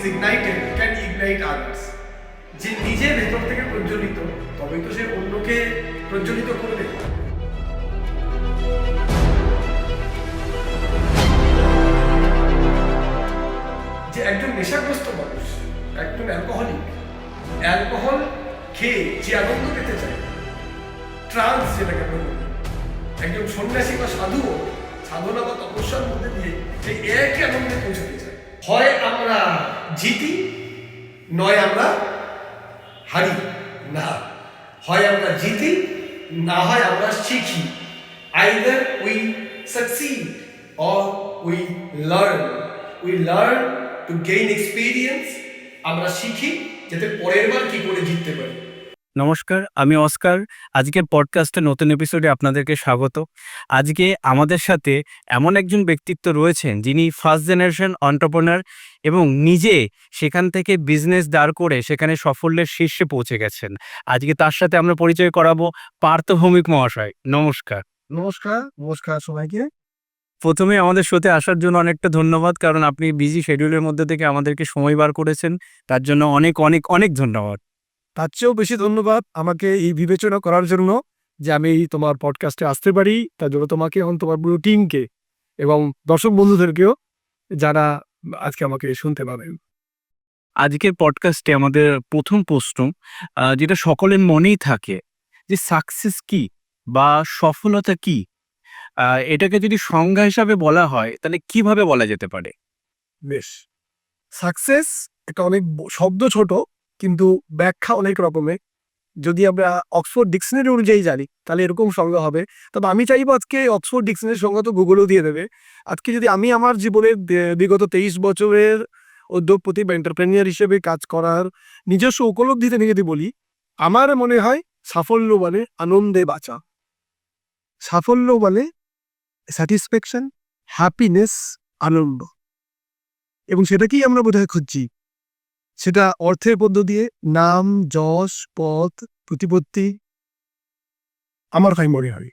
ignited can ignite others. যে নিজে ভেতর থেকে প্রজ্বলিত তবেই তো সে অন্যকে প্রজ্বলিত করবে। যে একজন নেশাগ্রস্ত মানুষ, একজন অ্যালকোহল খেয়ে যে আনন্দ পেতে চায়, ট্রান্স যেটাকে আমরা বলি, একজন সন্ন্যাসী বা সাধুও সাধনা বা তপস্যার মধ্যে দিয়ে সেই একই আনন্দে পৌঁছাতে চায়। হয় আমরা জিতি, নয় আমরা হারি। না, হয় আমরা জিতি, না হয় আমরা শিখি। Either we succeed or we learn. We learn to gain experience. আমরা শিখি যাতে পরের বার কি করে জিততে পারি। নমস্কার, আমি অস্কার। আজকের পডকাস্টে নতুন এপিসোডে আপনাদেরকে স্বাগত। আজকে আমাদের সাথে এমন একজন ব্যক্তিত্ব রয়েছেন যিনি ফার্স্ট জেনারেশন এন্টারপ্রেনার এবং নিজে সেখান থেকে বিজনেস দাঁড় করে সেখানে সাফল্যের শীর্ষে পৌঁছে গেছেন। আজকে তার সাথে আমরা পরিচয় করাবো পার্থ ভৌমিক মহাশয়। নমস্কার। নমস্কার সবাইকে। প্রথমে আমাদের শোতে আসার জন্য অনেকটা ধন্যবাদ, কারণ আপনি বিজি শিডিউলের মধ্যে থেকে আমাদেরকে সময় বার করেছেন, তার জন্য অনেক অনেক অনেক ধন্যবাদ। তার চেয়েও বেশি ধন্যবাদ আমাকে এই বিবেচনা করার জন্য যে আমি তোমার পডকাস্টে আসতে পারি। তার জন্য তোমাকে এবং তোমার পুরো টিমকে এবং দর্শক বন্ধুদেরকেও যারা আজকে আমাকে শুনতে পাবেন। আজকের পডকাস্টে আমাদের প্রথম প্রশ্ন, যেটা সকলের মনেই থাকে, যে সাকসেস কি বা সফলতা কি? এটাকে যদি সংজ্ঞা হিসাবে বলা হয় তাহলে কিভাবে বলা যেতে পারে? বেশ, সাকসেস একটা অনেক শব্দ ছোট, কিন্তু ব্যাখ্যা অনেক রকমের। যদি আমরা অক্সফোর্ড ডিকশনারি অনুযায়ী জানি তাহলে এরকম সংজ্ঞা হবে। তবে আমি চাইবো আজকে অক্সফোর্ড ডিকশনারির সংজ্ঞা তো গুগলও দিয়ে দেবে। আজকে যদি আমি আমার জীবনের বিগত 23 বছরের উদ্যোগপতি বা এন্টারপ্রেনিয়ার হিসেবে কাজ করার নিজস্ব উপলব্ধি থেকে যদি বলি, আমার মনে হয় সাফল্য মানে আনন্দে বাঁচা। সাফল্য মানে স্যাটিসফ্যাকশন, হ্যাপিনেস, আনন্দ। এবং সেটাকেই আমরা বোধহয় খুঁজছি। সেটা অর্থের পদ্ধতি দিয়ে, নাম, যশ, পদ, প্রতিপত্তি, আমার তাই মনে হয়।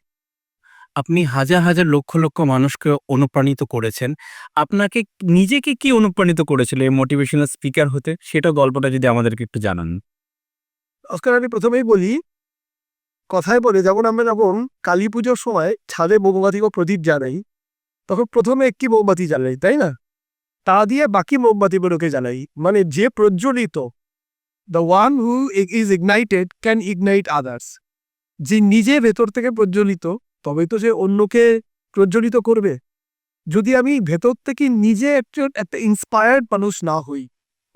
আপনি হাজার হাজার লক্ষ লক্ষ মানুষকে অনুপ্রাণিত করেছেন। আপনাকে নিজেকে কি অনুপ্রাণিত করেছিল এই মোটিভেশনাল স্পিকার হতে? সেটা গল্পটা যদি আমাদেরকে একটু জানান। অস্কার, আমি প্রথমেই বলি, কথায় বলে যেমন আমরা যখন কালী পুজোর সময় ছাদে মোমবাতি ও প্রদীপ জ্বালাই, তখন প্রথমে একটি মোমবাতি জ্বালাই, তাই না? তা দিয়ে বাকি মোমবাতিগুলোকে জ্বালাই। মানে যে প্রজ্বলিত, the one who is ignited can ignite others. যে নিজে ভেতর থেকে প্রজ্বলিত তবেই তো সে অন্যকে প্রজ্বলিত করবে। যদি আমি ভেতর থেকে নিজে একটা ইন্সপায়ার্ড মানুষ না হই,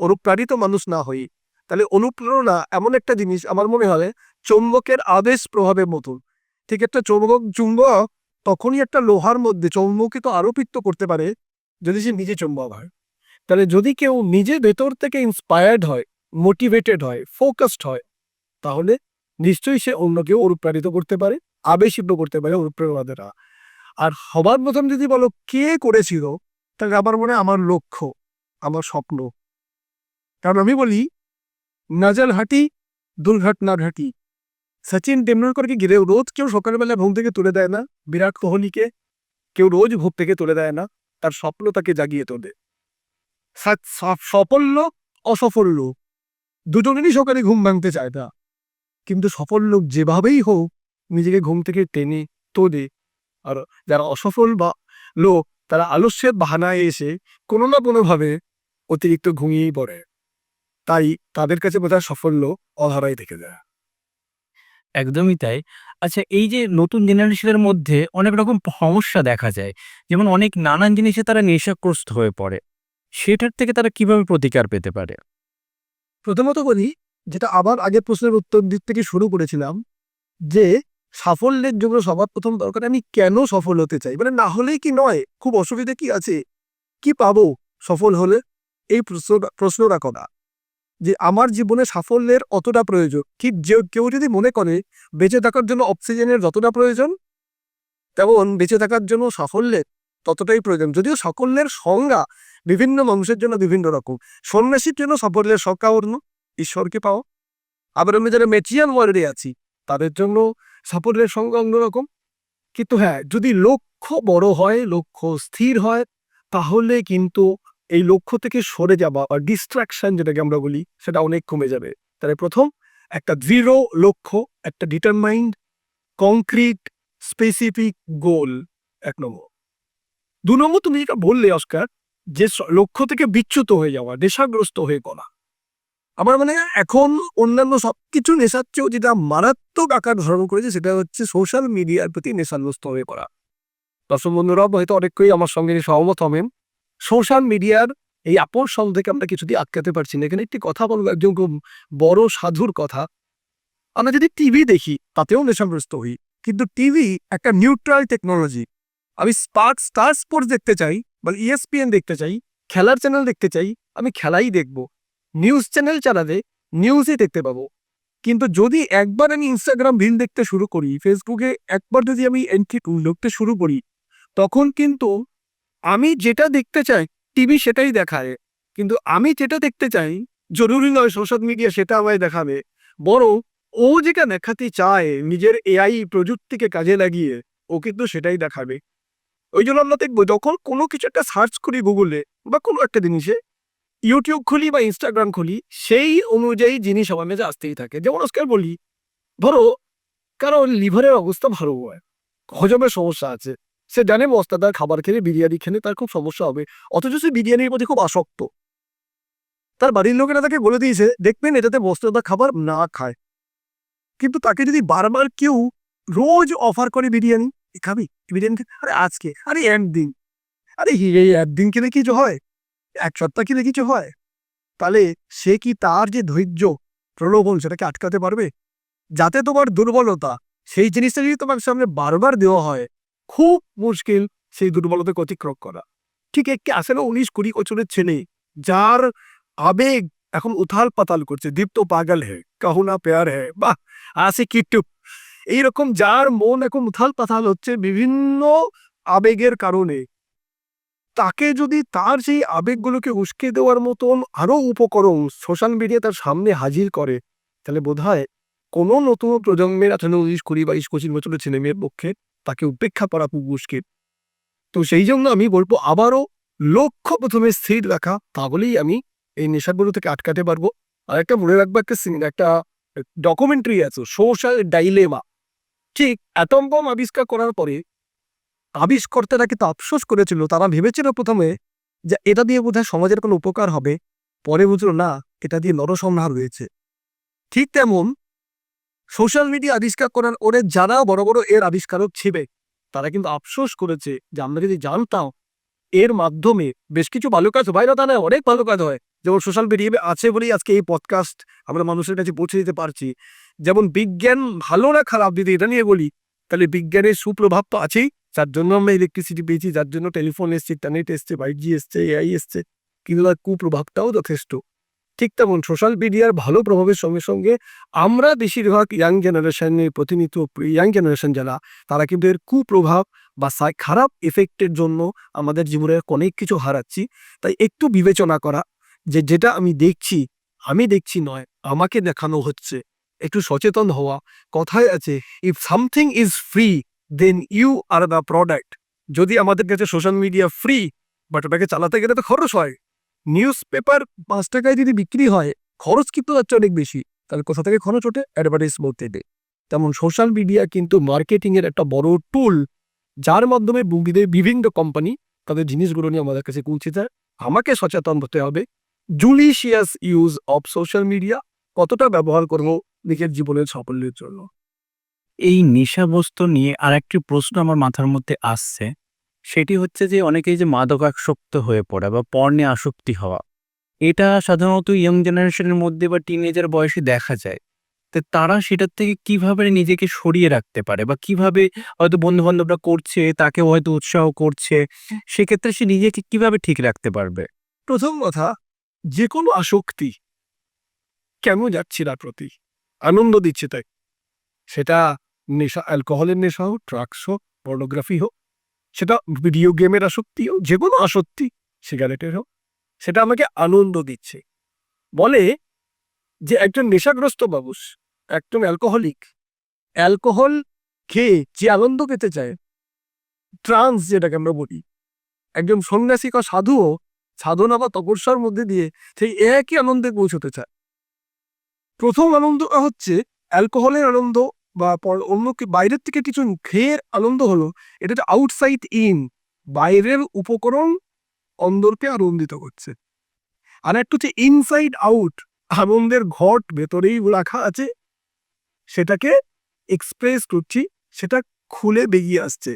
অনুপ্রাণিত মানুষ না হই, তাহলে অনুপ্রেরণা এমন একটা জিনিস আমার মনে হয় চৌম্বকের আবেশ প্রভাবের মতন। ঠিক একটা চুম্বক তখনই একটা লোহার মধ্যে চৌম্বকিত আরোপিত করতে পারে যদি সে নিজে চুম্বক হয়। তাহলে যদি কেউ নিজে ভেতর থেকে ইন্সপায়ার্ড হয়, মোটিভেটেড হয়, ফোকাসড হয়, তাহলে নিশ্চয়ই সে অন্যকেও অনুপ্রাণিত করতে পারে, আবেশিত করতে পারে অনুপ্রেরণা দ্বারা। আর সবার প্রথম যদি বলো কে করেছিল, তাহলে আমার মনে হয় আমার লক্ষ্য, আমার স্বপ্ন। কারণ আমি বলি, নজর হাঁটি দুর্ঘটনা ঘাটি। সচিন টেন্ডুলকরকে ঘিরে রোজ কেউ সকালবেলা ঘুম থেকে তুলে দেয় না, বিরাট কোহলিকে কেউ রোজ ঘুম থেকে তুলে দেয় না, তার স্বপ্ন তাকে জাগিয়ে তোলে। সাফল্য অসফল্য দুজনেরই সকালে ঘুম ভাঙতে চায় না, কিন্তু সফল লোক যেভাবেই হোক নিজেকে ঘুম থেকে টেনে তোলে। আর যারা অসফল বা লোক, তারা আলস্যের বাহানায় এসে কোনো না কোনোভাবে অতিরিক্ত ঘুমিয়েই পড়ে। তাই তাদের কাছে বোধহয় সাফল্য অধারাই থেকে যায়। একদমই তাই। আচ্ছা, এই যে নতুন জেনারেশনের মধ্যে অনেক রকম সমস্যা দেখা যায়, যেমন অনেক নানান জিনিসে তারা নেশাগ্রস্ত হয়ে পড়ে, সেটার থেকে তারা কিভাবে প্রতিকার পেতে পারে? প্রথমত বলি, যেটা আবার আগের প্রশ্নের উত্তর দিক থেকে শুরু করেছিলাম, যে সাফল্যের জন্য সবার প্রথম দরকার আমি কেন সফল হতে চাই, মানে না হলেই কি নয়, খুব অসুবিধা কি আছে, কি পাবো সফল হলে, এই প্রশ্নটা করা। যে আমার জীবনে সাফল্যের অতটা প্রয়োজন, ঠিক যে কেউ যদি মনে করে বেঁচে থাকার জন্য অক্সিজেনের যতটা প্রয়োজন, তেমন বেঁচে থাকার জন্য সাফল্যের ততটাই প্রয়োজন। যদিও সাফল্যের সংজ্ঞা বিভিন্ন মানুষের জন্য বিভিন্ন রকম। সন্ন্যাসীর জন্য সাফল্যের সংজ্ঞা অন্য, ঈশ্বরকে পাও। আবার আমি যারা ম্যাচিয়ান ওয়ার্ল্ডে আছি তাদের জন্য সাফল্যের সংজ্ঞা অন্যরকম। কিন্তু হ্যাঁ, যদি লক্ষ্য বড় হয়, লক্ষ্য স্থির হয়, তাহলে কিন্তু এই লক্ষ্য থেকে সরে যাওয়া বা ডিস্ট্রাকশন যেটাকে আমরা বলি সেটা অনেক কমে যাবে। তাহলে প্রথম একটা দৃঢ় লক্ষ্য, একটা ডিটারমাইন্ড কংক্রিট স্পেসিফিক গোল, 1 নম্বর। 2 নম্বর, তুমি যেটা বললে অস্কার, যে লক্ষ্য থেকে বিচ্যুত হয়ে যাওয়া, নেশাগ্রস্ত হয়ে পড়া। আমার মানে এখন অন্যান্য সবকিছু নেশার চেয়েও যেটা মারাত্মক আকার ধারণ করেছে সেটা হচ্ছে সোশ্যাল মিডিয়ার প্রতি নেশাগ্রস্ত হয়ে পড়া। দর্শক বন্ধুরা হয়তো অনেকেই আমার সঙ্গে সহমত হবেন। সোশ্যাল মিডিয়ার এই আকর্ষণ থেকে আমরা কিছুতেই আটকাতে পারছি না। এখানে একটি কথা বলবো, একজন খুব বড় সাধুর কথা। আমরা যদি টিভি দেখি তাতেও নেশাগ্রস্ত হই, কিন্তু টিভি একটা নিউট্রাল টেকনোলজি। আমি স্টার স্পোর্টস দেখতে চাই বা ESPN দেখতে চাই, খেলার চ্যানেল দেখতে চাই, আমি খেলাই দেখব। নিউজ চ্যানেল চালালে নিউজই দেখতে পাবো। কিন্তু যদি একবার আমি ইনস্টাগ্রাম রিল দেখতে শুরু করি, ফেসবুকে একবার যদি আমি এন্ট্রি লিখতে শুরু করি, তখন কিন্তু আমি যেটা দেখতে চাই টিভি সেটাই দেখায়। কিন্তু আমি যেটা দেখতে চাই জরুরি নয় সোশ্যাল মিডিয়া সেটা আমায় দেখাবে, বরং ও যেটা দেখাতে চায় নিজের AI প্রযুক্তিকে কাজে লাগিয়ে ও কিন্তু সেটাই দেখাবে। ওই জন্য আমরা দেখবো যখন কোনো কিছু একটা সার্চ করি গুগলে বা কোনো একটা জিনিসে, ইউটিউব খুলি বা ইনস্টাগ্রাম খুলি, সেই অনুযায়ী জিনিস আমার মেঝে আসতেই থাকে। যেমন আজকাল বলি, ধরো কারো লিভারের অবস্থা ভালো হয়, হজমের সমস্যা আছে, সে জানে মস্তাদার খাবার খেলে বিরিয়ানি খেলে তার খুব সমস্যা হবে, অথচ সে বিরিয়ানির প্রতি খুব আসক্ত। তার বাড়ির লোকেরা তাকে বলে দিয়েছে দেখবেন এটাতে মস্তাদার খাবার না খায়। কিন্তু তাকে যদি বারবার কেউ রোজ অফার করে বিরিয়ানি, খাবি বিরিয়ানি, আরে আজকে, আরে একদিন, আরে এই একদিন খেলে কিছু হয়, 1 সপ্তাহ খেলে কিছু হয়, তাহলে সে কি তার যে ধৈর্য প্রলোভন সেটাকে আটকাতে পারবে? যাতে তোমার দুর্বলতা সেই জিনিসটা যদি তোমার সামনে বারবার দেওয়া হয়, খুব মুশকিল সেই দুর্বলতাকে অতিক্রম করা। ঠিক একটি আসে না 19-20 বছরের ছেলে, যার আবেগ এখন উথাল পাতাল করছে, দীপ্ত পাগল হে কাহু না প্যার হে, বাহ আসে কিট্টু, এইরকম যার মন এখন উথাল পাতাল হচ্ছে বিভিন্ন আবেগের কারণে, তাকে যদি তার সেই আবেগগুলোকে উস্কে দেওয়ার মতন আরো উপকরণ সোশ্যাল মিডিয়া তার সামনে হাজির করে, তাহলে বোধহয় কোনো নতুন প্রজন্মের 18, 19, 20, 22, 25 বছরের ছেলে মেয়ের পক্ষে তাকে উপেক্ষা করা খুব মুশকিল। তো সেই জন্য আমি বলবো আবারও লক্ষ্য প্রথমে স্থির রাখা, তাহলেই আমি এই নেশাগুলো থেকে আটকাতে পারবো। আর একটা মনে রাখবো, একটা ডকুমেন্টারি আছে সোশ্যাল ডাইলেমা। ঠিক অ্যাটম বম আবিষ্কার করার পরে আবিষ্কর্তারা কিন্তু আফসোস করেছিল, তারা ভেবেছিল প্রথমে যে এটা দিয়ে বোধহয় সমাজের কোনো উপকার হবে, পরে বুঝলো না এটা দিয়ে নরসংহার হয়েছে। ঠিক তেমন সোশ্যাল মিডিয়া আবিষ্কার করার ওরে যারা বড় বড় এর আবিষ্কারক ছিবে, তারা কিন্তু আফসোস করেছে যে আমরা যদি জানতাম এর মাধ্যমে বেশ কিছু ভালো কাজ হয় না, তা নয়, অনেক ভালো কাজ হয়। যেমন সোশ্যাল মিডিয়া আছে বলেই আজকে এই পডকাস্ট আমরা মানুষের কাছে পৌঁছে দিতে পারছি। যেমন বিজ্ঞান ভালো না খারাপ যদি এটা নিয়ে বলি, তাহলে বিজ্ঞানের সুপ্রভাব তো আছেই, যার জন্য আমরা ইলেকট্রিসিটি পেয়েছি, যার জন্য টেলিফোন এসছে, ইন্টারনেট এসছে, 5G এসছে, AI এসছে, কিন্তু তার কুপ্রভাবটাও যথেষ্ট। ঠিক তেমন সোশ্যাল মিডিয়ার ভালো প্রভাবের সঙ্গে সঙ্গে আমরা বেশিরভাগ ইয়াং জেনারেশনের প্রতিনিধিত্ব, ইয়াং জেনারেশন যারা, তারা কিন্তু এর কুপ্রভাব বা খারাপ এফেক্টের জন্য আমাদের জীবনের অনেক কিছু হারাচ্ছি। তাই একটু বিবেচনা করা যে যেটা আমি দেখছি নয়, আমাকে দেখানো হচ্ছে, একটু সচেতন হওয়া। কথায় আছে, if something is free then you are the product. যদি আমাদের কাছে সোশ্যাল মিডিয়া ফ্রি, বাট ওটাকে চালাতে গেলে তো খরচ হয়। নিউজ পেপার 5 টাকায় যদি বিক্রি হয়, খরচ কিন্তু যাচ্ছে অনেক বেশি, তাহলে কোথা থেকে খরচ ওঠে? অ্যাডভার্টাইজ বলতে দে। তেমন সোশ্যাল মিডিয়া কিন্তু মার্কেটিং এর একটা বড় টুল, যার মাধ্যমে বিভিন্ন কোম্পানি তাদের জিনিসগুলো নিয়ে আমাদের কাছে পৌঁছে দেয়। আমাকে সচেতন হতে হবে, judicious use of social media কতটা ব্যবহার করবো নিজের জীবনের সাফল্যের জন্য। এই নেশাবস্তু নিয়ে আরেকটি প্রশ্ন আমার মাথার মধ্যে আসছে, সেটি হচ্ছে যে অনেকেই যে মাদকাসক্ত হয়ে পড়ে বা পর্নে আসক্তি হওয়া, এটা সাধারণত ইয়ং জেনারেশনের মধ্যে বা টিনেজার বয়সে দেখা যায়। তো তারা সেটার থেকে কিভাবে নিজেকে সরিয়ে রাখতে পারে, বা কিভাবে হয়তো বন্ধু বান্ধবরা করছে তাকে হয়তো উৎসাহ করছে, সেক্ষেত্রে সে নিজেকে কিভাবে ঠিক রাখতে পারবে? প্রথম কথা, যে কোনো আসক্তি কেন যাচ্ছি না প্রতি, আনন্দ দিচ্ছে তাই, সেটা নেশা, অ্যালকোহলের নেশা হোক, ড্রাগস হোক, পর্নোগ্রাফি হোক, সেটা ভিডিও গেমের আসক্তি হোক, যে কোনো আসক্তি, সিগারেটের হোক, সেটা আমাকে আনন্দ দিচ্ছে। বলে যে একজন নেশাগ্রস্ত মানুষ, একজন অ্যালকোহলিক, অ্যালকোহল খেয়ে যে আনন্দ পেতে চায়, ট্রান্স যেটাকে আমরা বলি, একজন সন্ন্যাসী বা সাধুও সাধনা বা তপস্যার মধ্যে দিয়ে সেই একই আনন্দে পৌঁছতে চায়। প্রথম আনন্দটা হচ্ছে অ্যালকোহলের আনন্দ বা অন্য বাইরের থেকে কিছু খেয়ে আনন্দ হলো, এটা হচ্ছে আউটসাইড ইন, বাইরের উপকরণ অন্দরকে আনন্দিত করছে। আর একটা হচ্ছে ইনসাইড আউট, আনন্দের ঘট ভেতরেই রাখা আছে, সেটাকে এক্সপ্রেস করছি, সেটা খুলে বেরিয়ে আসছে।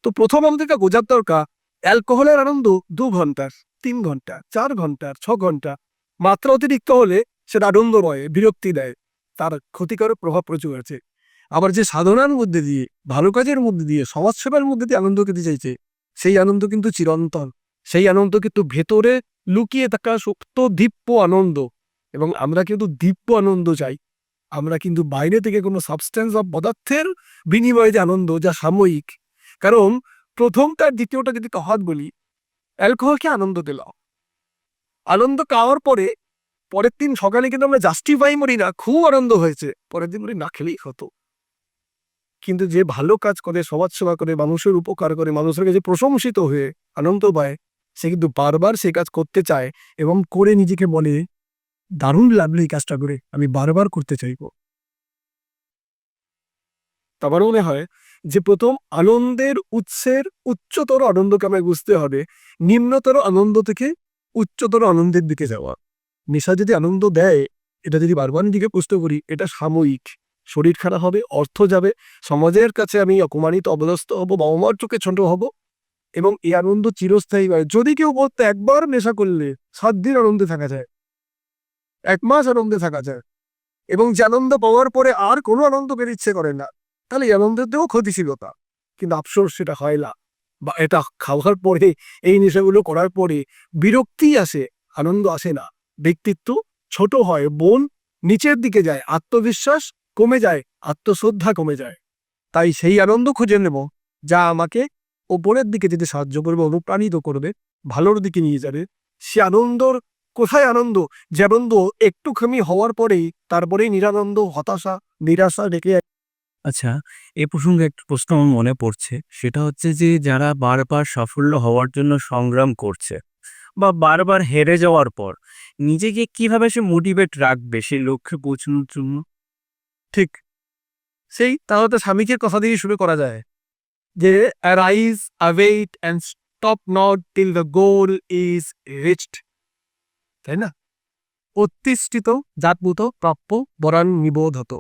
তো প্রথম আমাদেরকে বোঝার দরকার, অ্যালকোহলের আনন্দ 2 ঘন্টার, 3 ঘন্টা, 4 ঘন্টার, 6 ঘন্টা, মাত্রা অতিরিক্ত হলে সেটা আনন্দ নয়, বিরক্তি দেয়, তার ক্ষতিকারক প্রভাব প্রচুর আছে। আবার যে সাধনার মধ্যে দিয়ে, ভালো কাজের মধ্যে দিয়ে, সমাজসেবার মধ্যে দিয়ে আনন্দ পেতে চাইছে, সেই আনন্দ কিন্তু চিরন্তন, সেই আনন্দ কিন্তু ভেতরে লুকিয়ে থাকা সুপ্ত দিব্য আনন্দ। এবং আমরা কিন্তু দিব্য আনন্দ চাই, আমরা কিন্তু বাইরে থেকে কোনো সাবস্টেন্স বা পদার্থের বিনিময়ে যে আনন্দ, যা সাময়িক। কারণ প্রথমটার দ্বিতীয়টা যদি তফাৎ বলি, অ্যালকোহলকে আনন্দ দিল, আনন্দ খাওয়ার পরে পরের দিন সকালে কিন্তু আমরা জাস্টিফাই করি না, খুব আনন্দ হয়েছে, পরের দিন বলি না খেলেই হতো। কিন্তু যে ভালো কাজ করে, সমাজসেবা করে, মানুষের উপকার করে, মানুষের কাছে প্রশংসিত হয়ে আনন্দ পায়, সে কিন্তু বারবার সেই কাজ করতে চায় এবং করে নিজেকে বলে, দারুণ লাগলো এই কাজটা করে, আমি বারবার করতে চাইব। আমার মনে হয় যে প্রথম আনন্দের উৎসের উচ্চতর আনন্দকে আমায় বুঝতে হবে, নিম্নতর আনন্দ থেকে উচ্চতর আনন্দের দিকে যাওয়া। নেশা যদি আনন্দ দেয়, এটা যদি বারবার নিজেকে প্রশ্ন করি, এটা সাময়িক, শরীর খারাপ হবে, অর্থ যাবে, সমাজের কাছে আমি অপমানিত, অবদস্ত হব, বাবা মার চোখে ছোট হব, এবং এই আনন্দ চিরস্থায়ী হয়। যদি কেউ বলতে একবার নেশা করলে 7 দিন আনন্দে থাকা যায়, 1 মাস আনন্দে থাকা যায়, এবং যে আনন্দ পাওয়ার পরে আর কোনো আনন্দ পেতে ইচ্ছে করে না, তাহলে এই আনন্দেরও ক্ষতিশীলতা। কিন্তু আফসোস সেটা হয় না, বা এটা খাওয়ার পরে, এই নেশাগুলো করার পরে বিরক্তি আসে, আনন্দ আসে না, ব্যক্তিত্ব ছোট হয়, মন নিচের দিকে যায়, আত্মবিশ্বাস কমে যায়, আত্মশ্রদ্ধা কমে যায়। তাই সেই আনন্দ খুঁজে নেব যা আমাকে ওপরের দিকে যেতে সাহায্য করবে, অনুপ্রাণিত করবে, ভালোর দিকে নিয়ে যাবে। সে আনন্দর কোথায় আনন্দ? যে আনন্দ একটুখানি হওয়ার পরেই তারপরেই নিরানন্দ, হতাশা, নিরাশা ডেকে। আচ্ছা, এ প্রসঙ্গে একটা প্রশ্ন আমার মনে পড়ছে। সেটা হচ্ছে যে যারা বারবার সাফল্য হওয়ার জন্য সংগ্রাম করছে বা বারবার হেরে যাওয়ার পর নিজেকে কিভাবে সে মোটিভেট রাখবে সেই লক্ষ্যে পৌঁছানোর জন্য? ঠিক সেই তাহলে তো স্বামীজির কথা দিয়ে শুরু করা যায় যে arise, await and stop not till the goal is reached, তাই না? অতিষ্ঠিত জাতভূত প্রাপ্য বরান নিবোধ হতো।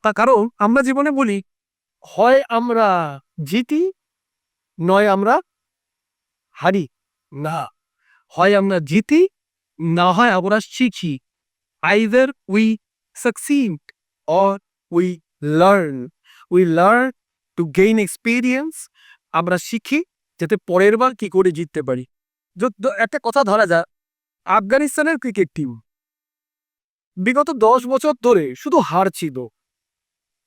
তা কারণ আমরা জীবনে বলি, হয় আমরা জিতি, নয় আমরা হারি। না, হয় আমরা জিতি, না হয় আমরা শিখি। Either we succeed or we learn. We learn to gain experience. আমরা শিখি যাতে পরের বার কি করে জিততে পারি। একটা কথা ধরা যাক, আফগানিস্তানের ক্রিকেট টিম বিগত 10 বছর ধরে শুধু হার ছিল,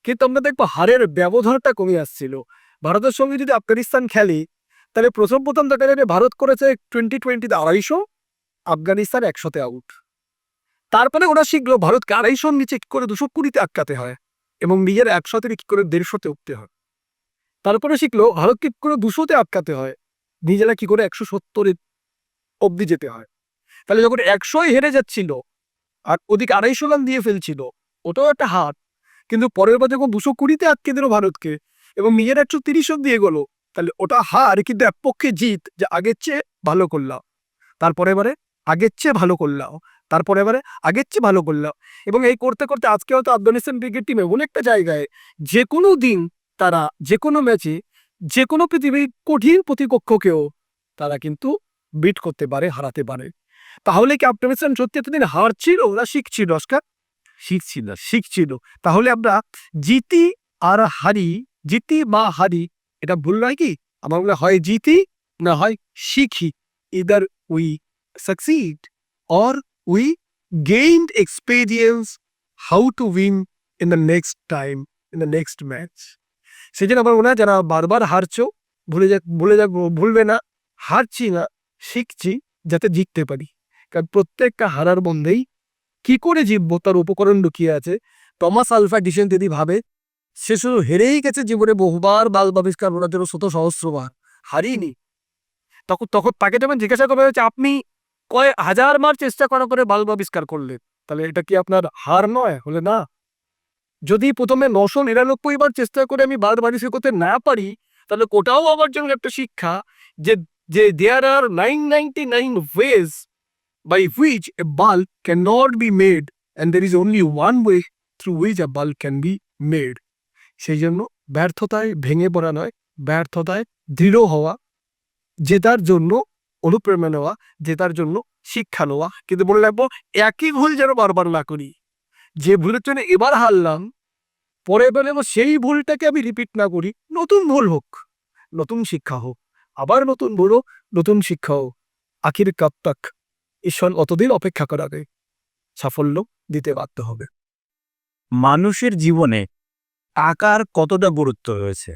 কিন্তু আমরা দেখবো হারের ব্যবধানটা কমে আসছিল। ভারতের সঙ্গে যদি আফগানিস্তান খেলে, তাহলে প্রথম দেখা যাবে ভারত করেছে 2020-তে 250, আফগানিস্তান 100-তে আউট। তারপরে ওরা শিখলো ভারতকে 250 নিচে কি করে 220-তে আটকাতে হয়, এবং নিজের 100-তে কি করে 150-তে উঠতে হয়। তারপরে শিখলো ভারতকে কি করে 200-তে আটকাতে হয়, নিজেরা কি করে 170-এ অব্দি যেতে হয়। তাহলে যখন 100-এ হেরে যাচ্ছিল আর ওদিকে 250 রান দিয়ে ফেলছিল, ওটাও একটা হার। কিন্তু পরের বার যখন 220-তে আটকে দিল ভারতকে এবং নিজের 130 দিয়ে গেলো, তাহলে ওটা হার, কিন্তু এক পক্ষে জিত, যে আগের চেয়ে ভালো করলাম, তারপরে এবারে আগের চেয়ে ভালো করলাম, তারপরে এবারে আগের চেয়ে ভালো করলাম। এবং এই করতে করতে আজকে হয়তো আফগানিস্তান ক্রিকেট টিম এমন একটা জায়গায়, যে কোনো দিন তারা যে কোনো ম্যাচে যে কোনো পৃথিবীর কঠিন প্রতিপক্ষকেও তারা কিন্তু বিট করতে পারে, হারাতে পারে। তাহলে কি আফগানিস্তান সত্যি এতদিন হারছিল, ওরা শিখছিল? অস্কার শিখছিল। তাহলে আমরা জিতি আর হারি, জিতি বা হারি, এটা ভুল নয় কি? আমার মনে হয় জিতি না হয় শিখি। Either we succeed or we gained experience how to win in the next time, in the next match. সেই জন্য আমার মনে হয় যারা বারবার হারছো, ভুলবে না, হারছি না, শিখছি যাতে জিততে পারি। কারণ প্রত্যেকটা হারার বন্ধেই কি করে জিতবো তার উপকরণ লুকিয়ে আছে। টমাস আলভা এডিসন যদি ভাবে সে শুধু হেরেই গেছে জীবনে বহুবার, বাল আবিষ্কার করার জন্য শত সহস্রবার, হারিনি। তখন তখন তাকে যখন জিজ্ঞাসা করা হয়েছে আপনি কয়েক হাজার বার চেষ্টা করার পরে বাল্ব আবিষ্কার করলেন, তাহলে এটা কি আপনার হার নয়? হলে না। যদি প্রথমে 999 বার চেষ্টা করে আমি বাল্ব আবিষ্কার করতে না পারি, তাহলে ওটাও আমার জন্য একটা শিক্ষা যে যে দেয়ার আর 999 wedge by which a bulb cannot be made and there is only one way through which a bulb can be made. সেই জন্য ব্যর্থতায় ভেঙে পড়া নয়, ব্যর্থতায় দৃঢ় হওয়া, জেতার জন্য অনুপ্রেরণা নেওয়া, জেতার জন্য শিক্ষা নেওয়া। কিন্তু মনে রাখবো একই ভুল যেন বারবার না করি। যে ভুলের জন্য এবার হারলাম, পরে বেলে সেই ভুলটাকে আমি রিপিট না করি, নতুন ভুল হোক, নতুন শিক্ষা হোক, আবার নতুন ভুল হোক, নতুন শিক্ষা হোক। আখির কব তক, ঈশ্বর অতদিন অপেক্ষা করাবে, সাফল্য দিতে বাধ্য হবে। মানুষের জীবনে টাকার কতটা গুরুত্ব রয়েছে,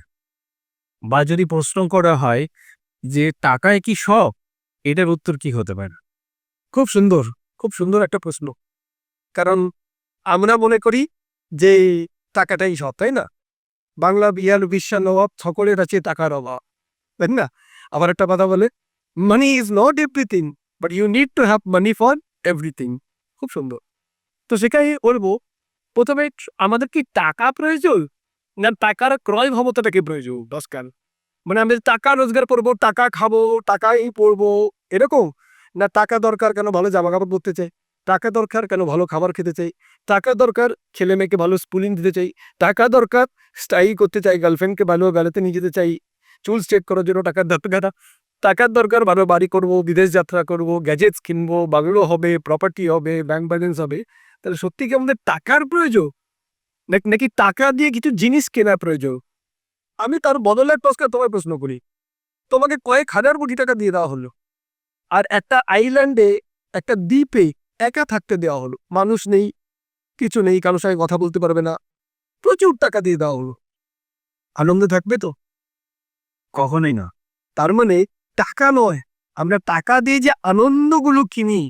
বা যদি প্রশ্ন করা হয় যে টাকায় কি সব, এটার উত্তর কি হতে পারে? খুব সুন্দর, খুব সুন্দর একটা প্রশ্ন। কারণ আমরা মনে করি যে টাকাটাই সব, তাই না? বাংলা বিহার বিশ্বের নবাব সকলের আছে টাকার অভাব, তাই না? আবার একটা কথা বলে, money is not everything but you need to have money for everything. খুব সুন্দর। তো সেটাই বলবো, প্রথমে আমাদের কি টাকা প্রয়োজন, না টাকার ক্রয় ক্ষমতাটাকে প্রয়োজন? দশকাল মানে আমি টাকা রোজগার করবো, টাকা খাবো, টাকাই পড়বো, এরকম? না টাকা দরকার কেন ভালো জামা কাপড় পরতে চাই, টাকা দরকার কেন ভালো খাবার খেতে চাই, টাকা দরকার ছেলে মেয়েকে ভালো স্কুলিং দিতে চাই, টাকা দরকার স্টাইল করতে চাই, গার্লফ্রেন্ডকে ভালো বেড়াতে নিয়ে যেতে চাই, চুল স্ট্রেট করার জন্য টাকার দরকার, টাকার দরকার ভালো বাড়ি করবো, বিদেশ যাত্রা করবো, গ্যাজেটস কিনবো, বাংলো হবে, প্রপার্টি হবে, ব্যাংক ব্যালেন্স হবে। তাহলে সত্যি কি আমাদের টাকার প্রয়োজন, নাকি টাকা দিয়ে কিছু জিনিস কেনা প্রয়োজন? আমি তার বদলে তোমায় প্রশ্ন করি, তোমাকে কয়েক হাজার কোটি টাকা দিয়ে দেওয়া হলো, আর একটা আইল্যান্ডে, একটা দ্বীপে একা থাকতে দেওয়া হলো, মানুষ নেই, কিছু নেই, কারোর সঙ্গে কথা বলতে পারবে না, প্রচুর টাকা দিয়ে দেওয়া হলো, আনন্দে থাকবে তো? কখনোই না। তার মানে টাকা নয়, আমরা টাকা দিয়ে যে আনন্দগুলো কিনি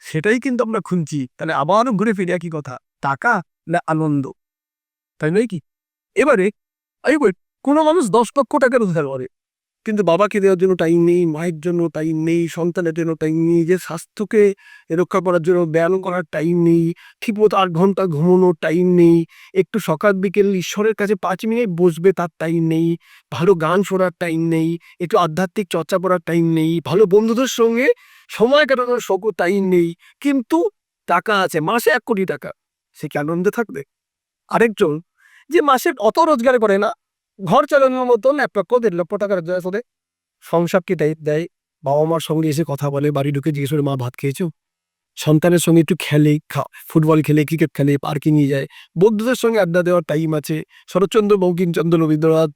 সেটাই কিন্তু আমরা খুঁজছি। তাহলে আবার ঘুরে ফিরে একই কথা, টাকা না আনন্দ, তাই নয় কি? এবারে আমি বলি, কোনো মানুষ 10 লক্ষ টাকা রোজগার করে, কিন্তু বাবাকে দেওয়ার জন্য টাইম নেই, মায়ের জন্য টাইম নেই, সন্তানের জন্য টাইম নেই, যে স্বাস্থ্যকে রক্ষা করার জন্য ব্যায়াম করার টাইম নেই, ঠিকমতো 8 ঘন্টা ঘুমানোর টাইম নেই, একটু সকাল বিকেল ঈশ্বরের কাছে 5 মিনিট বসবে তার টাইম নেই, ভালো গান শোনার টাইম নেই, একটু আধ্যাত্মিক চর্চা করার টাইম নেই, ভালো বন্ধুদের সঙ্গে সময় কাটানোর শখ টাইম নেই, কিন্তু টাকা আছে, মাসে 1 কোটি টাকা, সে কি আনন্দে থাকবে? আরেকজন যে মাসে অত রোজগার করে না, ঘর চালানোর মতন 1 লক্ষ 1.5 লক্ষ টাকা রোজগার করে, সংসারকে দায়িত্ব দেয়, বাবা মার সঙ্গে এসে কথা বলে, বাড়ি ঢুকে জিজ্ঞেস করে মা ভাত খেয়েছো, সন্তানের সঙ্গে একটু খেলে, ফুটবল খেলে, ক্রিকেট খেলে, পার্কে নিয়ে যায়, বন্ধুদের সঙ্গে আড্ডা দেওয়ার টাইম আছে, শরৎচন্দ্র বঙ্কিমচন্দ্র রবীন্দ্রনাথ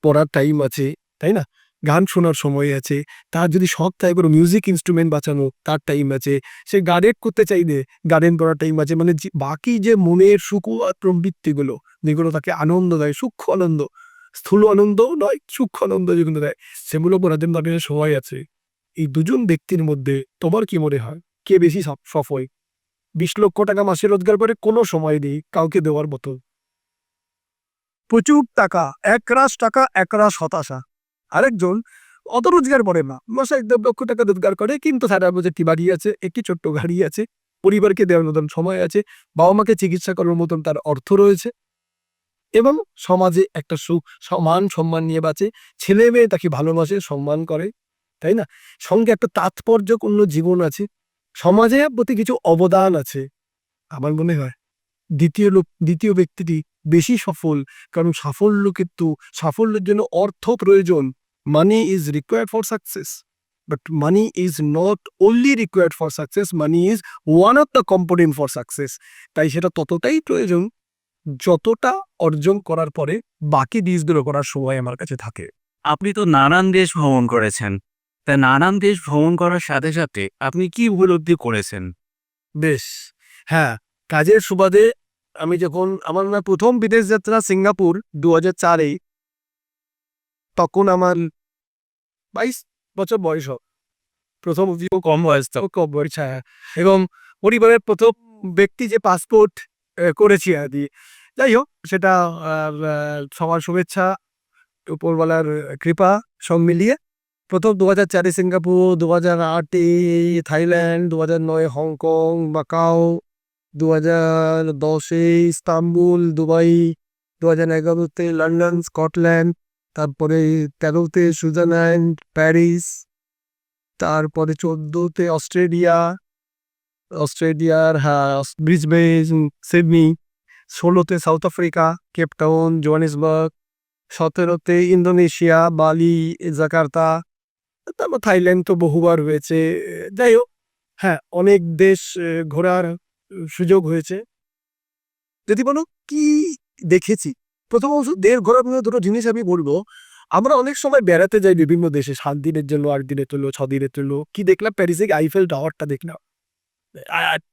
পড়ার টাইম আছে, তাই না? গান শোনার সময় আছে, তার যদি শখ থাকে কোনো মিউজিক ইনস্ট্রুমেন্ট বাঁচানো, তার টাইম আছে, সে গার্ডেন করতে চাইলে গার্ডেন করার টাইম আছে। মানে বাকি যে মনের সুখ আর প্রবৃত্তিগুলো, যেগুলো তাকে আনন্দ দেয়, সূক্ষ্ম আনন্দ, স্থূল আনন্দ নয়, সূক্ষ্ম আনন্দ যেগুলো দেয়, সেগুলো করার জন্য তাদের সময় আছে। এই দুজন ব্যক্তির মধ্যে তোমার কি মনে হয় কে বেশি সফল? 20 লক্ষ টাকা মাসে রোজগার করে কোনো সময় নেই কাউকে দেওয়ার মতো, প্রচুর টাকা, একরাশ টাকা, একরাশ হতাশা। আরেকজন অত রোজগার করে না, মাসে 1.5 লক্ষ টাকা রোজগার করে, কিন্তু সারা বছর একটি বাড়ি আছে, একটি ছোট্ট গাড়ি আছে, পরিবারকে দেওয়ার মতন সময় আছে, বাবা মাকে চিকিৎসা করার মতন তার অর্থ রয়েছে, এবং সমাজে একটা মান সম্মান নিয়ে বাঁচে, ছেলে মেয়ে তাকে ভালোবাসে, সম্মান করে, তাই না? সঙ্গে একটা তাৎপর্যপূর্ণ জীবন আছে, সমাজে প্রতি কিছু অবদান আছে। আমার মনে হয় দ্বিতীয় ব্যক্তিটি বেশি সফল, কারণ সাফল্যের জন্য অর্থ প্রয়োজন। Money is required for success, but money is not only required for success, money is one of the component for success. তাই সেটা ততটাই প্রয়োজন যতটা অর্জন করার পরে বাকি জিনিসগুলো করার সময় আমার কাছে থাকে। আপনি তো নানান দেশ ভ্রমণ করেছেন, তা নানান দেশ ভ্রমণ করার সাথে সাথে আপনি কি উপলব্ধি করেছেন? বেশ, হ্যাঁ, কাজের সুবাদে আমি যখন আমার প্রথম বিদেশ যাত্রা সিঙ্গাপুর 2004-এ, তখন আমার 22 বছর বয়স হোক, প্রথম কম বয়স তো। কম বয়স, হ্যাঁ। এবং পরিবারের প্রথম ব্যক্তি যে পাসপোর্ট করেছি আর কি। যাই হোক, সেটা সবার শুভেচ্ছা, উপরওয়ালার কৃপা সব মিলিয়ে প্রথম 2004-এ সিঙ্গাপুর, 2008-এ থাইল্যান্ড, 2009-এ হংকং, মাকাও, 2010-এ ইস্তাম্বুল, দুবাই, 2011-তে লন্ডন, স্কটল্যান্ড, তারপরে 13-তে সুইজারল্যান্ড, প্যারিস, তারপরে 14-তে অস্ট্রেলিয়ার ব্রিসবেন, সিডনি, 16-তে সাউথ আফ্রিকা, কেপটাউন, জোহানেসবার্গ, 17-তে ইন্দোনেশিয়া, বালি, জাকার্তা, তারপর থাইল্যান্ড তো বহুবার হয়েছে। যাই হোক, হ্যাঁ, অনেক দেশ ঘোরার সুযোগ হয়েছে। যদি বলো কি দেখেছি, প্রথম অবশ্য দেশ ঘোরার মধ্যে দুটো জিনিস আমি বলবো। আমরা অনেক সময় বেড়াতে যাই বিভিন্ন দেশে, 7 দিনের জন্য, 8 দিনের জন্য, 6 দিনের জন্য। কি দেখলাম, প্যারিসে গিয়ে আইফেল টাওয়ারটা দেখলাম।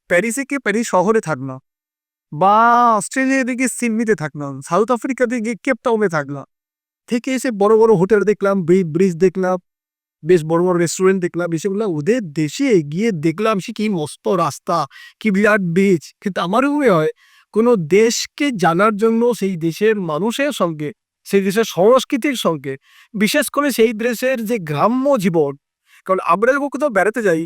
প্যারিসে গিয়ে প্যারিস শহরে থাকলাম, বা অস্ট্রেলিয়া দিকে সিডনিতে থাকলাম, সাউথ আফ্রিকাতে গিয়ে কেপটাউনে থাকলাম, থেকে এসে বড় বড় হোটেল দেখলাম, ব্রিজ দেখলাম, বেশ বড় বড় রেস্টুরেন্ট দেখলাম। এসে বললাম ওদের দেশে গিয়ে দেখলাম সে কি মস্ত রাস্তা, কি বিরাট বিচ। কিন্তু আমার মনে হয় কোনো দেশকে জানার জন্য সেই দেশের মানুষের সঙ্গে, সেই দেশের সংস্কৃতির সঙ্গে, বিশেষ করে সেই দেশের যে গ্রাম্য জীবন, কারণ আমরা যখন কোথাও বেড়াতে যাই,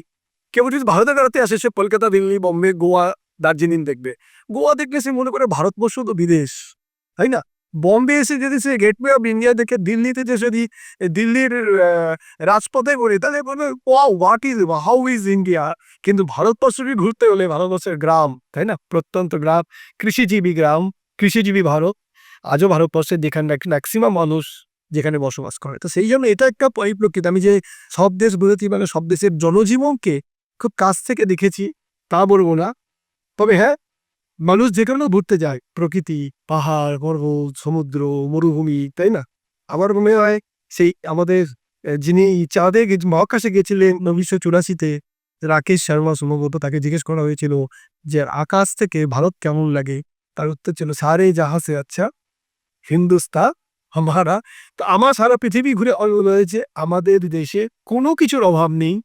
কেউ যদি ভারতে বেড়াতে আসে সে কলকাতা, দিল্লি, বোম্বে, গোয়া, দার্জিলিং দেখবে। গোয়া দেখলে সে মনে করে ভারতবর্ষ তো বিদেশ, তাই না? বম্বে এসে যদি সে গেটওয়ে অফ ইন্ডিয়া দেখে, দিল্লিতে যে যদি দিল্লির রাজপথে ঘুরে, তাহলে বলবে what is, how is India. কিন্তু ভারতবর্ষকে ঘুরতে হলে ভারতবর্ষের গ্রাম, তাই না, প্রত্যন্ত গ্রাম, কৃষিজীবী ভারত, আজও ভারতবর্ষের যেখানে ম্যাক্সিমাম মানুষ যেখানে বসবাস করে। তো সেই জন্য এটা একটা পরিপ্রেক্ষিত। আমি যে সব দেশ ঘুরেছি, মানে সব দেশের জনজীবনকে খুব কাছ থেকে দেখেছি তা বলবো না। তবে হ্যাঁ, মানুষ যেখানে ঘুরতে যায়, প্রকৃতি, পাহাড়, পর্বত, সমুদ্র, মরুভূমি, তাই না? আমার মনে হয় সেই আমাদের যিনি চাঁদে মহাকাশে গেছিলেন 1984-তে, রাকেশ শর্মা সম্ভবত, তাকে জিজ্ঞেস করা হয়েছিল যে আকাশ থেকে ভারত কেমন লাগে। তার উত্তর ছিল সারে জাহাঁ সে আচ্ছা হিন্দুস্তান হামারা। তো আমার সারা পৃথিবী ঘুরে হয়েছে, আমাদের দেশে কোনো কিছুর অভাব নেই।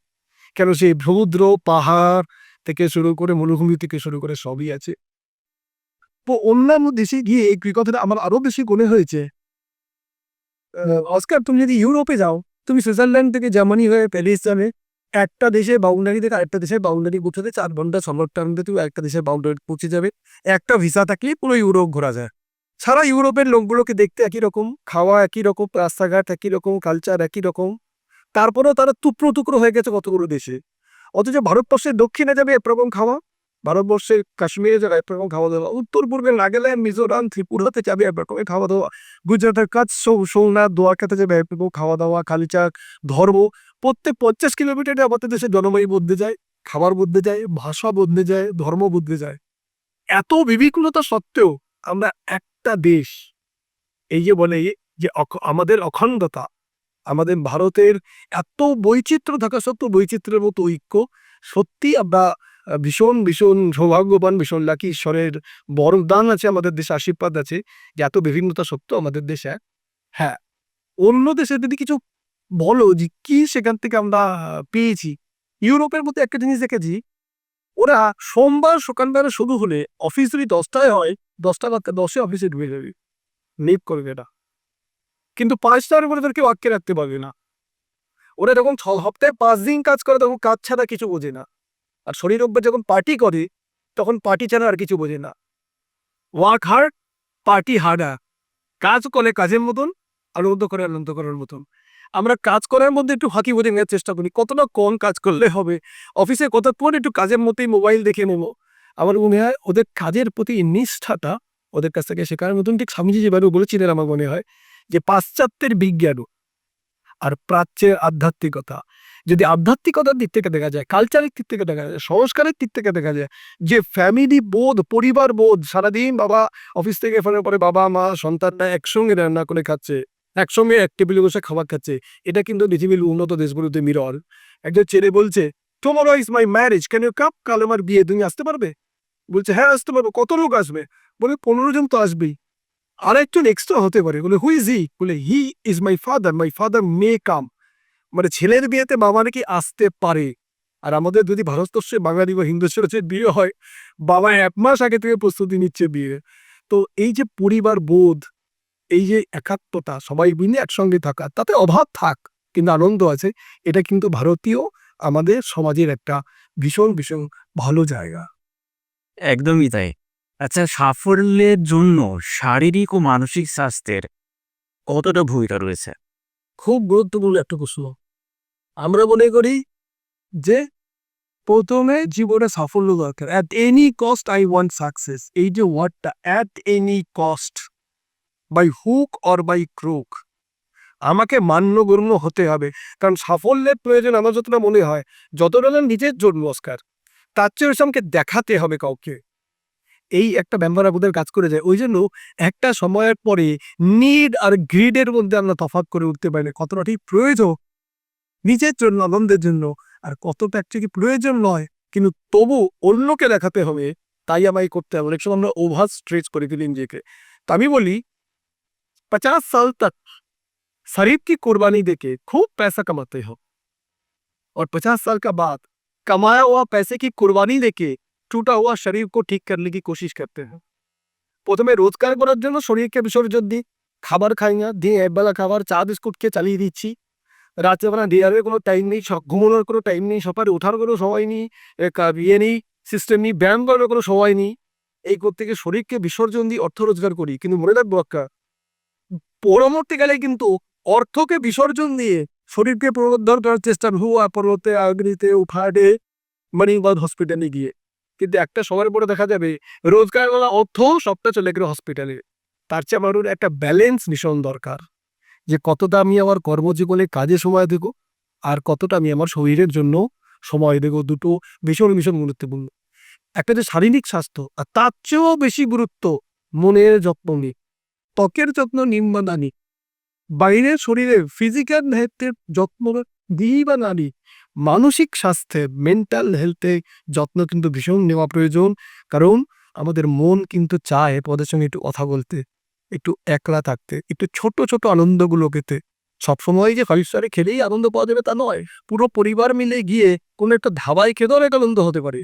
কেন, সেই সমুদ্র, পাহাড় থেকে শুরু করে মরুভূমি থেকে শুরু করে সবই আছে। তো অন্যান্য দেশে গিয়ে এই কথাটা আমার আরো বেশি মনে হয়েছে। অস্কার, তুমি যদি ইউরোপে যাও, তুমি সুইজারল্যান্ড থেকে জার্মানি হয়ে প্যারিস যাবে, একটা দেশের বাউন্ডারি থেকে আরেকটা দেশের বাউন্ডারি পৌঁছাতে 4 ঘন্টা সময় টাইমে তুমি একটা দেশের বাউন্ডারি পৌঁছে যাবে। একটা ভিসা থাকলেই পুরো ইউরোপ ঘোরা যায়। সারা ইউরোপের লোকগুলোকে দেখতে একই রকম, খাওয়া একই রকম, রাস্তাঘাট একই রকম, কালচার একই রকম। তারপরেও তারা টুকরো টুকরো হয়ে গেছে কতগুলো দেশে। অথচ ভারতবর্ষের দক্ষিণে যাবে একরকম খাওয়া, ভারতবর্ষের কাশ্মীরে যাবে একরকম খাওয়া দাওয়া, উত্তর পূর্বে নাগাল্যান্ড, মিজোরাম, ত্রিপুরাতে যাবে একরকমের খাওয়া দাওয়া, গুজরাটের কাছ, সোমনাথ, দোয়াকাতে যাবে একরকম খাওয়া দাওয়া, কালচার, ধর্ম। প্রত্যেক 50 কিলোমিটারে আমাদের দেশের জলবায়ু বদলে যায়, খাবার বদলে যায়, ভাষা বদলে যায়, ধর্ম বদলে যায়। এত বিবিধতা সত্ত্বেও আমরা একটা দেশ। এই যে বলে যে আমাদের অখণ্ডতা, আমাদের ভারতের এত বৈচিত্র্য থাকা সত্ত্বেও বৈচিত্র্যের মতো ঐক্য, সত্যি আমরা ভীষণ ভীষণ সৌভাগ্যবান, ভীষণ লাকি। ঈশ্বরের বরদান আছে, আমাদের দেশে আশীর্বাদ আছে যে এত বিভিন্নতা সত্ত্বেও আমাদের দেশে। হ্যাঁ, অন্য দেশে যদি কিছু বলো যে কি সেখান থেকে আমরা পেয়েছি, ইউরোপের মধ্যে একটা জিনিস দেখেছি, ওরা সোমবার সকালবেলা শুরু হলে অফিস যদি 10টায় হয়, 10টা বা 10-এ অফিসে ঢুকে যাবে, লিভ করবে না। কিন্তু 5টার উপরে তার কেউ আটকে রাখতে পারবে না। ওরা যখন সপ্তাহে 5 দিন কাজ করে, তখন কাজ ছাড়া কিছু বোঝে না। আর শনি রোববার যখন পার্টি করে, তখন পার্টি ছাড়া আর কিছু বোঝে না। Work hard, party harder. কাজ করে কাজের মতন, আনন্দ করে আনন্দ করার মতন। আমরা কাজ করার মধ্যে একটু ফাঁকি বোঝে নেওয়ার চেষ্টা করি, কতটা কম কাজ করলে হবে। অফিসে কতক্ষণ একটু কাজের মতোই মোবাইল দেখে নেবো। আমার মনে হয় ওদের কাজের প্রতি নিষ্ঠাটা ওদের কাছ থেকে শেখার মতন। ঠিক স্বামীজি যেভাবে বলেছিলেন, আমার মনে হয় যে পাশ্চাত্যের বিজ্ঞান আর প্রাচ্যের আধ্যাত্মিকতা, যদি আধ্যাত্মিকতার দিক থেকে দেখা যায়, কালচারের দিক থেকে দেখা যায়, সংস্কারের দিক থেকে দেখা যায়, যে ফ্যামিলি বোধ, পরিবার বোধ, সারাদিন বাবা অফিস থেকে ফেরার পরে বাবা মা সন্তানরা একসঙ্গে রান্না করে খাচ্ছে, একসঙ্গে এক টেবিলে বসে খাবার খাচ্ছে, এটা কিন্তু পৃথিবীর উন্নত দেশগুলোতে মিরর। একজন ছেলে বলছে, tomorrow is my marriage, can you come? কাল আমার বিয়ে, তুমি আসতে পারবে? বলছে হ্যাঁ আসতে পারবো। কত লোক আসবে? বলে 15 জন তো আসবেই, আর একজন এক্সট্রা হতে পারে। বলে হু ইজ হি? বলে হি ইজ মাই ফাদার মে কাম। মানে ছেলের বিয়েতে বাবা নাকি আসতে পারে। আর আমাদের যদি ভারতবর্ষে বাঙালি বা হিন্দু ছেলের বিয়ে হয়, বাবা 1 মাস আগে থেকে প্রস্তুতি নিচ্ছে বিয়ে। তো এই যে পরিবার বোধ, এই যে একাত্মতা, সবাই মিলে একসঙ্গে থাকা, তাতে অভাব থাক, কিন্তু আনন্দ আছে, এটা কিন্তু ভারতীয় আমাদের সমাজের একটা ভীষণ ভীষণ ভালো জায়গা। একদমই তাই। আচ্ছা, সাফল্যের জন্য শারীরিক ও মানসিক স্বাস্থ্যের কতটা ভূমিকা রয়েছে? খুব গুরুত্বপূর্ণ একটা প্রশ্ন। আমরা মনে করি যে প্রথমে জীবনে সাফল্য দরকার, at any cost I want success. এই যে ওয়ার্ডটা, at any cost, by hook or by crook, আমাকে মান্যগণ্য হতে হবে। কারণ সাফল্যের প্রয়োজন আমার যতটা মনে হয়, যতটা না নিজের জন্য অস্কার, তার চেয়ে বেশি আমাকে দেখাতে হবে কাউকে। এই একটা ব্যাম্বারা বোধের কাজ করে যায়। ওই জন্য একটা সময়ের পরে নিড আর গ্রিডের মধ্যে আমরা তফাৎ করে উঠতে পারি না, কতটা ঠিক প্রয়োজন নিজের জন্য, আনন্দের জন্য, আর কতটা অ্যাকচুয়ালি প্রয়োজন নয় কিন্তু তবু অন্যকে দেখাতে হবে, তাই আমায় করতে হবে। অনেক সময় আমরা ওভার স্ট্রেচ করে ফেলি নিজেকে। তো আমি বলি 50 साल तक शरीर की कुर्बानी देके खूब पैसा कमाते हो और 50 साल का बाद कमाया हुआ पैसे की कुर्बानी देके टूटा हुआ शरीर को ठीक करने की कोशिश करते हैं। প্রথমে রোজগার করার জন্য শরীরকে বিসর্জন দিই, খাবার খাই না, দিয়ে একবেলা খাবার চা বিস্কুট খেয়ে চালিয়ে দিচ্ছি। রাত্রেবেলা ডিনারের কোনো টাইম নেই, ঘুমানোর কোনো টাইম নেই, সকালে ওঠার কোনো সময় নেই, ইয়ে নেই, সিস্টেম নেই, ব্যায়াম করার কোনো সময় নেই। এই করতে গিয়ে শরীরকে বিসর্জন দিয়ে অর্থ রোজগার করি। কিন্তু মনে রাখবো একটা, পরবর্তীকালে কিন্তু অর্থকে বিসর্জন দিয়ে শরীরকে পুনরুদ্ধার করার চেষ্টা হুয়া পর্বতে আগ্রিতে উঠাডে মানিকবাদ হসপিটালে গিয়ে। কিন্তু একটা সময়ের পরে দেখা যাবে রোজগারওয়ালা অর্থ সবটা চলে গেল হসপিটালে। তার চেয়ে আমার একটা ব্যালেন্স ভীষণ দরকার, যে কতটা আমি আমার কর্মজীবনে কাজে সময় দেবো আর কতটা আমি আমার শরীরের জন্য সময় দেবো। দুটো ভীষণ ভীষণ গুরুত্বপূর্ণ। একটা যে শারীরিক স্বাস্থ্য, আর তার চেয়েও বেশি গুরুত্ব মনের যত্ন নিই, ত্বকের যত্ন নিম বা না নিই, বাইরের শরীরে ফিজিক্যাল হেলথের যত্ন দিই বা না নিই, মানসিক স্বাস্থ্যের মেন্টাল হেলথের যত্ন কিন্তু ভীষণ নেওয়া প্রয়োজন। কারণ আমাদের মন কিন্তু চায় পদের সঙ্গে একটু কথা বলতে, একটু একলা থাকতে, একটু ছোট ছোট আনন্দগুলো পেতে। সবসময় যে ফাইভ স্টারে খেলেই আনন্দ পাওয়া যাবে তা নয়, পুরো পরিবার মিলে গিয়ে কোনো একটা ধাবায় খেতেও অনেক আনন্দ হতে পারে।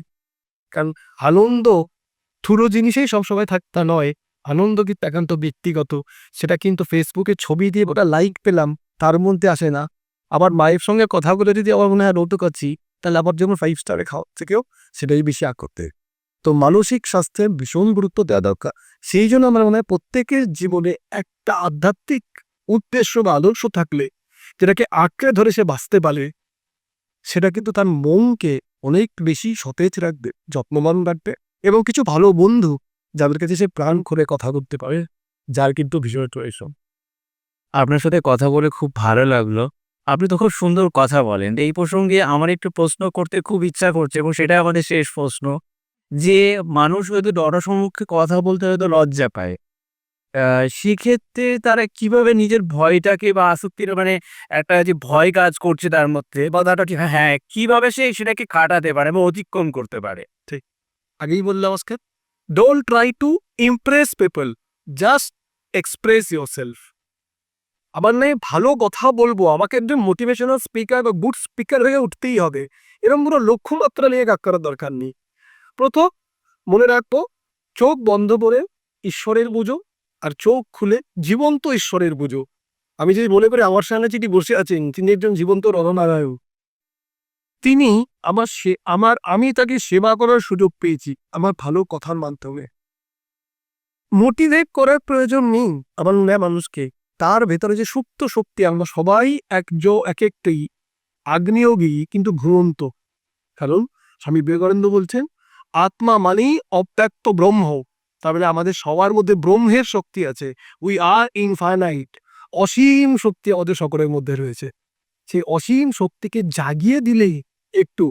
কারণ আনন্দ থুড়ো জিনিসেই সবসময় তা নয়, আনন্দ কিন্তু একান্ত ব্যক্তিগত। সেটা কিন্তু ফেসবুকে ছবি দিয়ে ওটা লাইক পেলাম তার মধ্যে আসে না। আবার মায়ের সঙ্গে কথা বলে যদি আমার মনে হয় রোদ কাচ্ছি, তাহলে আবার যেমন 5 স্টারে খাওয়া থেকেও সেটাই বেশি করতে। তো মানসিক স্বাস্থ্যের ভীষণ গুরুত্ব দেওয়া দরকার। সেই জন্য আমার মনে হয় প্রত্যেকের জীবনে একটা আধ্যাত্মিক উদ্দেশ্য বা আদর্শ থাকলে, যেটাকে আঁকড়ে ধরে সে বাঁচতে পারে, সেটা কিন্তু তার মনকে অনেক বেশি সতেজ রাখবে, যত্নবান রাখবে, এবং কিছু ভালো বন্ধু যাদের কাছে সে প্রাণ করে কথা বলতে পারে, যার কিন্তু ভীষণ প্রয়োজন। আপনার সাথে কথা বলে খুব ভালো লাগলো। আপনি তো খুব সুন্দর কথা বলেন। এই প্রসঙ্গে আমার একটু প্রশ্ন করতে খুব ইচ্ছা করছে এবং সেটাই আমাদের শেষ প্রশ্ন, যে মানুষ হয়তো জনসম্মুখে কথা বলতে হয়তো লজ্জা পায়। সেক্ষেত্রে তারা কিভাবে নিজের ভয়টাকে বা আসক্তিটা, মানে একটা যে ভয় কাজ করছে তার মধ্যে, বা তাটা হ্যাঁ, কিভাবে সে সেটাকে কাটাতে পারে বা অতিক্রম করতে পারে? আগেই বললাম আজকে, don't try to Impress people, just express your self. আমার নয় ভালো কথা বলবো, আমাকে একজন মোটিভেশনাল স্পিকার বা গুড স্পিকার হয়ে উঠতেই হবে, এরকম কোনো লক্ষ্যমাত্রা নিয়ে কাজ করার দরকার নেই। প্রথম মনে রাখবো, চোখ বন্ধ করে ঈশ্বরের পুজো, আর চোখ খুলে জীবন্ত ঈশ্বরের পুজো। আমি যদি মনে করি আমার সামনে যিনি বসে আছেন তিনি একজন জীবন্ত রণনারায়ণ, তিনি আমি তাকে সেবা করার সুযোগ পেয়েছি আমার ভালো কথার মাধ্যমে। মোটিভেট করার প্রয়োজন নেই আমার মনে হয় মানুষকে। তার ভেতরে যে সুপ্ত শক্তি, আমরা সবাই এক একটি আগ্নেয়গিরি কিন্তু ঘুরন্ত। কারণ স্বামী বিবেকানন্দ বলছেন, আত্মা মানেই অব্যক্ত ব্রহ্ম। তার মানে আমাদের সবার মধ্যে ব্রহ্মের শক্তি আছে। উই আর ইনফাইনাইট, অসীম শক্তি আমাদের সকলের মধ্যে রয়েছে। সেই অসীম শক্তিকে জাগিয়ে দিলেই একটু,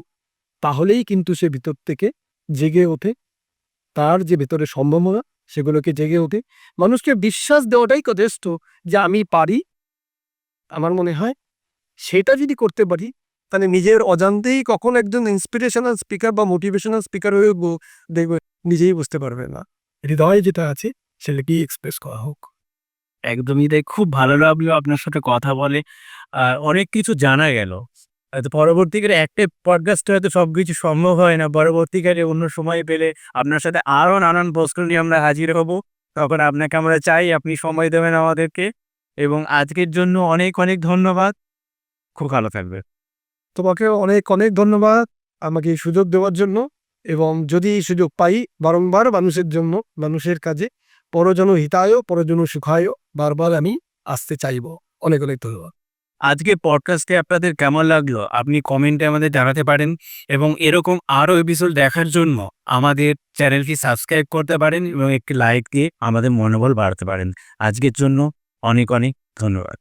তাহলেই কিন্তু সে ভিতর থেকে জেগে ওঠে, তার যে ভেতরে সম্ভাবনা সেগুলোকে জেগে ওঠে। মানুষকে বিশ্বাস দেওয়াটাই যথেষ্ট যে আমি পারি। আমার মনে হয় সেটা যদি করতে পারি, তাহলে নিজের অজান্তেই কখন একজন ইন্সপিরেশনাল স্পিকার বা মোটিভেশনাল স্পিকার হয়ে দেখবে নিজেই বুঝতে পারবে না। হৃদয়ে যেটা আছে সেটাকেই এক্সপ্রেস করা হোক। একদমই তাই। খুব ভালো লাগলো আপনার সাথে কথা বলে। অনেক কিছু জানা গেল। হয়তো পরবর্তীকালে একটা পডকাস্টে হয়তো সবকিছু সম্ভব হয় না। পরবর্তীকালে অন্য সময় পেলে আপনার সাথে আরো নানান প্রশ্ন নিয়ে আমরা হাজির হব। তখন আপনাকে আমরা চাই আপনি সময় দেবেন আমাদেরকে, এবং আজকের জন্য অনেক অনেক ধন্যবাদ। খুব ভালো থাকবে। তোমাকে অনেক অনেক ধন্যবাদ আমাকে এই সুযোগ দেওয়ার জন্য, এবং যদি এই সুযোগ পাই বারংবার মানুষের জন্য, মানুষের কাজে, পরজন হিতায় পরজন সুখায় বারবার আমি আসতে চাইব। অনেক অনেক ধন্যবাদ। আজকে পডকাস্টে আপনাদের কেমন লাগলো আপনি কমেন্টে আমাদের জানাতে পারেন, এবং এরকম আরও এপিসোড দেখার জন্য আমাদের চ্যানেলটি সাবস্ক্রাইব করতে পারেন এবং একটি লাইক দিয়ে আমাদের মনোবল বাড়াতে পারেন। আজকের জন্য অনেক অনেক ধন্যবাদ।